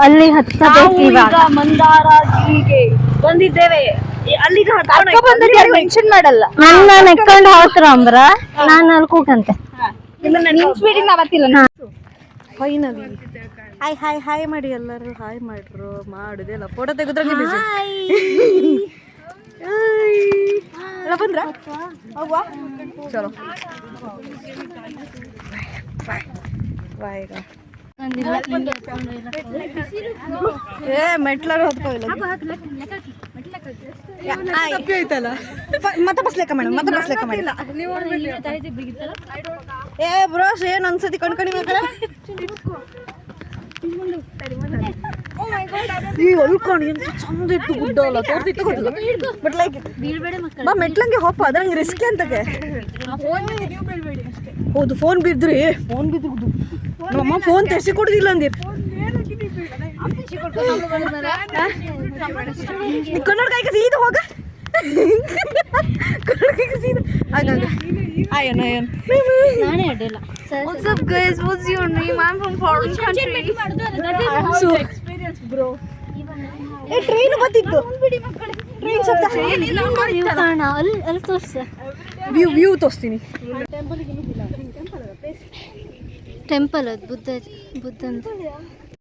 ಅಲ್ಲಿ ಹತ್ತಬೇಕು ಇವಾಗ. ಮಂದಾರಗಿರಿಗೆ ಬಂದಿದ್ದೇವೆ. ಅಲ್ಲಿಗೆ ಮೆನ್ಷನ್ ಮಾಡಲ್ಲ. ನನ್ನ ನೆಕ್ಕೊಂಡು ಹೋತ್ರ ಅಂಬ್ರ ನಾನು ಅಲ್ಲಿ ಕೂಕಂತೆ. ಫೈನಲಿ ಹಾಯ್ ಹಾಯ್ ಹಾಯ್ ಮಾಡಿ ಎಲ್ಲರೂ ಹಾಯ್ ಮಾಡ್ರು ಮಾಡುದೆಲ್ಲ ಫೋಟೋ ತೆಗೆದ್ರಂಗೆ ಬಿಸಿ ಎಲ್ಲ ಬಂದ್ರ ಹೋಗುವ ಚಲೋ ಬಾಯ್ ಏ ಮೆಟ್ಲಾರು ಹೊತ್ಕೋಲ್ಲ ಮತ್ತೆ ಬಸ್ಲೆಕ್ಕ ಮೇಡಮ್ ಮತ್ತೆ ಬಸ್ಲೆಕ್ಕ ಮಾಡಿ ಏ ಬ್ರೋಸ್ ಏನ್ ಅನ್ಸತಿ ಕಣ್ಕಣಿ ಮಕ್ಕಳ ಈ ಹೊಲ್ಕೊಂಡು ಎಂತ ಚಂದ ಇತ್ತು ಗುಡ್ಡ ಅಲ್ಲ ತೋರ್ಸಿತ್ತು ಗೊತ್ತಿಲ್ಲ ಬಟ್ ಲೈಕ್ ಬಾ ಮೆಟ್ಲಂಗೆ ಹೋಪ ಅದ್ರಂಗೆ ರಿಸ್ಕಿ ಅಂತಗೆ ಹೌದು ಫೋನ್ ಬಿದ್ರಿ ಫೋನ್ ಬಿದ್ದು ನಮ್ಮಮ್ಮ ಫೋನ್ ತೆರ್ಸಿ ಕೊಡುದಿಲ್ಲ ಅಂದಿರ್ ಕನ್ನಡ ಕೈಗೆ ಸೀದಾ ಹೋಗ ಕನ್ನಡ ಕೈಗೆ ಸೀದಾ ಆಗಾಗ ಆಯನ್ ಆಯನ್ ನಾನೇ ಅಡ್ಡಿಲ್ಲ. What's up guys? What's your name? I'm from foreign country. So experience bro. ಏ ಟ್ರೈನ್ ಬಂದಿತ್ತು ಟ್ರೈನ್ ಶಬ್ದ ಅಲ್ಲಿ ತೋರ್ಸ ವ್ಯೂ ತೋರಿಸ್ತೀನಿ ಟೆಂಪಲ್ ಅದು ಬುದ್ಧಂದು